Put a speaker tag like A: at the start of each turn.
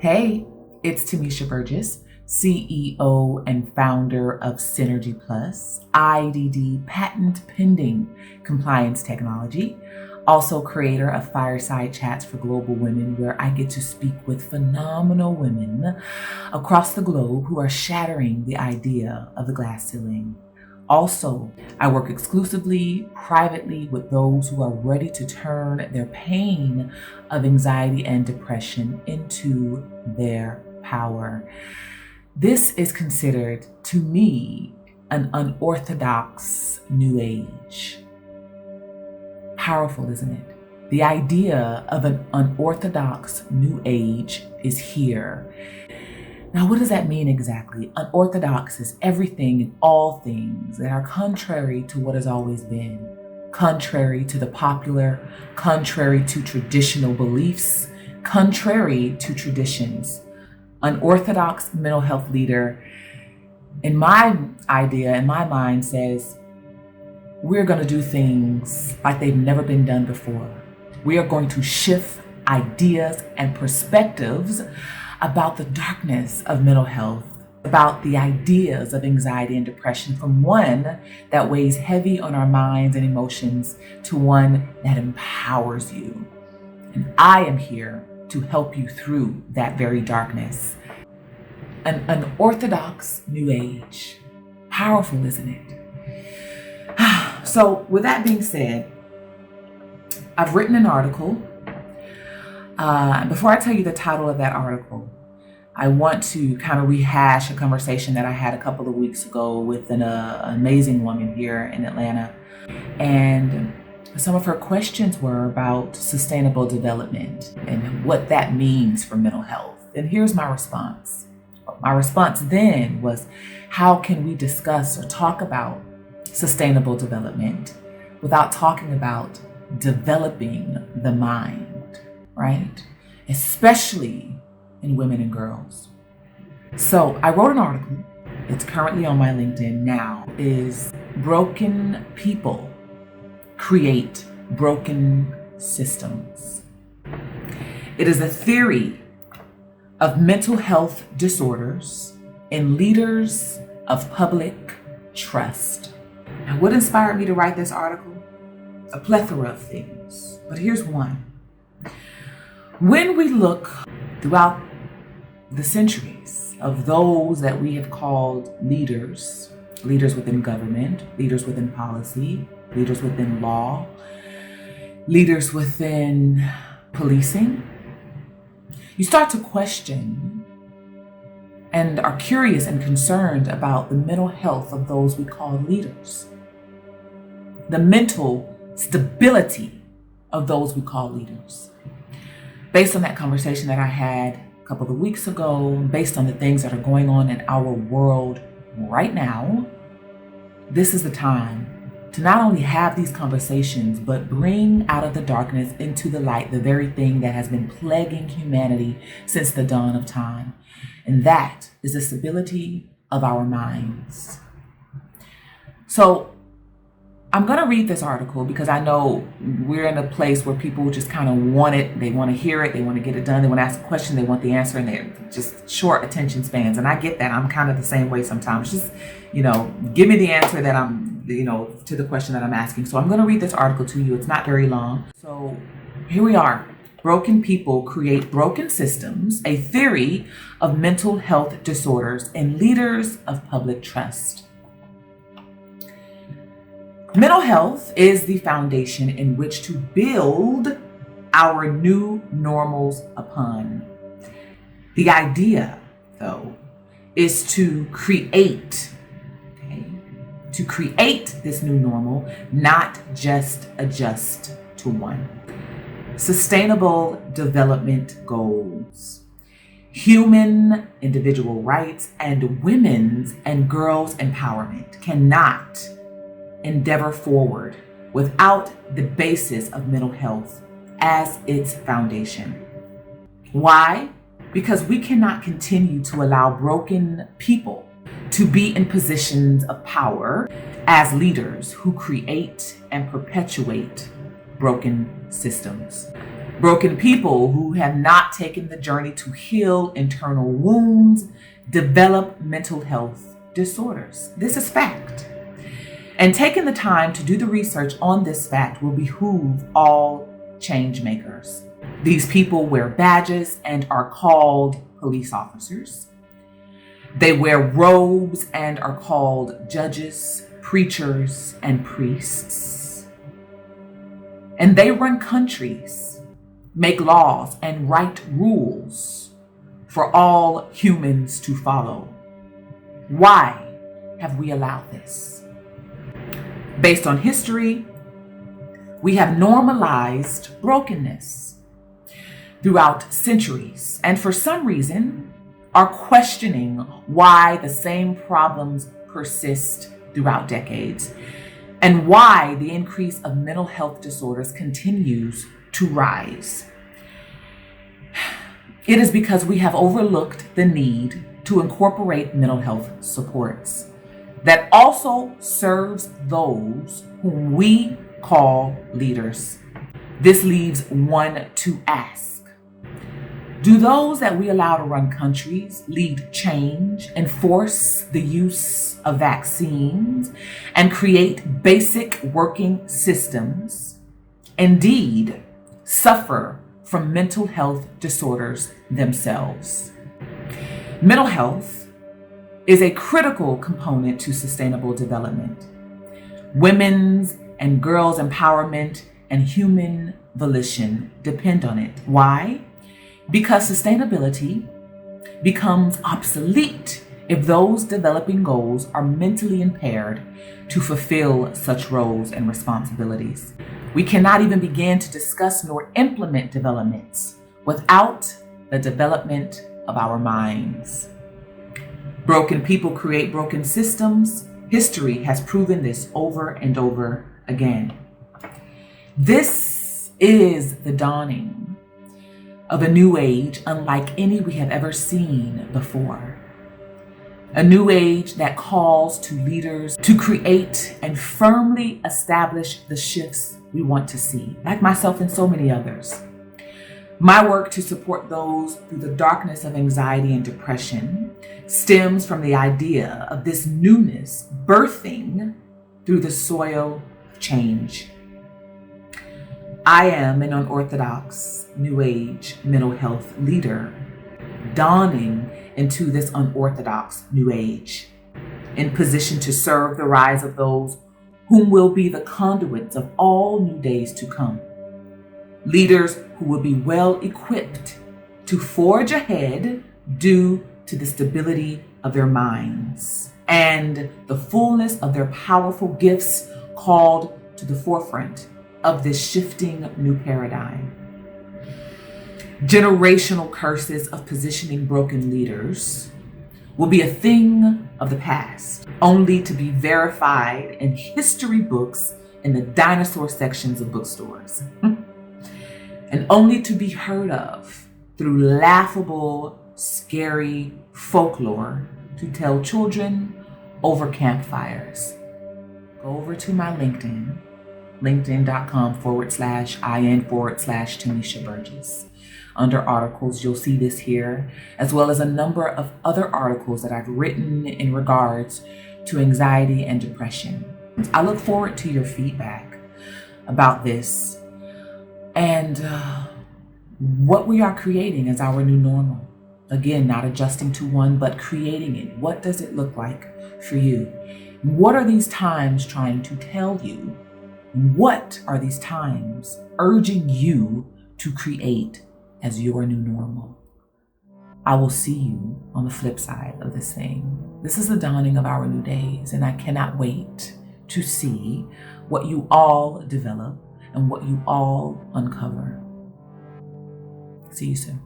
A: Hey, it's Tamisha Burgess, CEO and founder of Synergy Plus, IDD patent pending compliance technology, also creator of Fireside Chats for Global Women, where I get to speak with phenomenal women across the globe who are shattering the idea of the glass ceiling. Also, I work exclusively, privately with those who are ready to turn their pain of anxiety and depression into their power. This is considered, to me, an unorthodox new age. Powerful, isn't it? The idea of an unorthodox new age is here. Now, what does that mean exactly? Unorthodox is everything and all things that are contrary to what has always been, contrary to the popular, contrary to traditional beliefs, contrary to traditions. Unorthodox mental health leader, in my idea, in my mind, says, we're going to do things like they've never been done before. We are going to shift ideas and perspectives about the darkness of mental health, about the ideas of anxiety and depression, from one that weighs heavy on our minds and emotions to one that empowers you. And I am here to help you through that very darkness. An unorthodox new age. Powerful, isn't it? So with that being said, I've written an article. Before I tell you the title of that article, I want to kind of rehash a conversation that I had a couple of weeks ago with an amazing woman here in Atlanta. And some of her questions were about sustainable development and what that means for mental health. And here's my response. My response then was, how can we discuss or talk about sustainable development without talking about developing the mind, right? Especially in women and girls. So I wrote an article. It's currently on my LinkedIn now. Is broken people create broken systems. It is a theory of mental health disorders in leaders of public trust. Now, what inspired me to write this article? A plethora of things, but here's one. When we look throughout the centuries of those that we have called leaders within government, leaders within policy, leaders within law, leaders within policing, you start to question and are curious and concerned about the mental health of those we call leaders, the mental stability of those we call leaders. Based on that conversation that I had a couple of weeks ago, based on the things that are going on in our world right now, this is the time to not only have these conversations, but bring out of the darkness into the light the very thing that has been plaguing humanity since the dawn of time. And that is the stability of our minds. So I'm going to read this article because I know we're in a place where people just kind of want it. They want to hear it. They want to get it done. They want to ask a question. They want the answer, and they're just short attention spans. And I get that. I'm kind of the same way sometimes. Just, give me the answer that I'm, to the question that I'm asking. So I'm going to read this article to you. It's not very long. So here we are. Broken people create broken systems, a theory of mental health disorders in leaders of public trust. Mental health is the foundation in which to build our new normals upon. The idea, though, is to create this new normal, not just adjust to one. Sustainable development goals, human individual rights, and women's and girls' empowerment cannot endeavor forward without the basis of mental health as its foundation. Why? Because we cannot continue to allow broken people to be in positions of power as leaders who create and perpetuate broken systems. Broken people who have not taken the journey to heal internal wounds develop mental health disorders. This is fact. And taking the time to do the research on this fact will behoove all change makers. These people wear badges and are called police officers. They wear robes and are called judges, preachers, and priests. And they run countries, make laws, and write rules for all humans to follow. Why have we allowed this? Based on history, we have normalized brokenness throughout centuries, and for some reason are questioning why the same problems persist throughout decades and why the increase of mental health disorders continues to rise. It is because we have overlooked the need to incorporate mental health supports that also serves those whom we call leaders. This leaves one to ask: do those that we allow to run countries, lead change, enforce the use of vaccines, and create basic working systems indeed suffer from mental health disorders themselves? Mental health is a critical component to sustainable development. Women's and girls' empowerment and human volition depend on it. Why? Because sustainability becomes obsolete if those developing goals are mentally impaired to fulfill such roles and responsibilities. We cannot even begin to discuss nor implement developments without the development of our minds. Broken people create broken systems. History has proven this over and over again. This is the dawning of a new age unlike any we have ever seen before. A new age that calls to leaders to create and firmly establish the shifts we want to see, like myself and so many others. My work to support those through the darkness of anxiety and depression stems from the idea of this newness birthing through the soil of change. I am an unorthodox New Age mental health leader, dawning into this unorthodox New Age, in position to serve the rise of those whom will be the conduits of all new days to come. Leaders who will be well equipped to forge ahead due to the stability of their minds and the fullness of their powerful gifts called to the forefront of this shifting new paradigm. Generational curses of positioning broken leaders will be a thing of the past, only to be verified in history books in the dinosaur sections of bookstores, and only to be heard of through laughable, scary folklore to tell children over campfires. Go over to my LinkedIn, linkedin.com/in/Tanisha Burgess. Under articles, you'll see this here, as well as a number of other articles that I've written in regards to anxiety and depression. I look forward to your feedback about this and what we are creating as our new normal. Again, not adjusting to one, but creating it. What does it look like for you? What are these times trying to tell you? What are these times urging you to create as your new normal? I will see you on the flip side of this thing. This is the dawning of our new days, and I cannot wait to see what you all develop and what you all uncover. See you soon.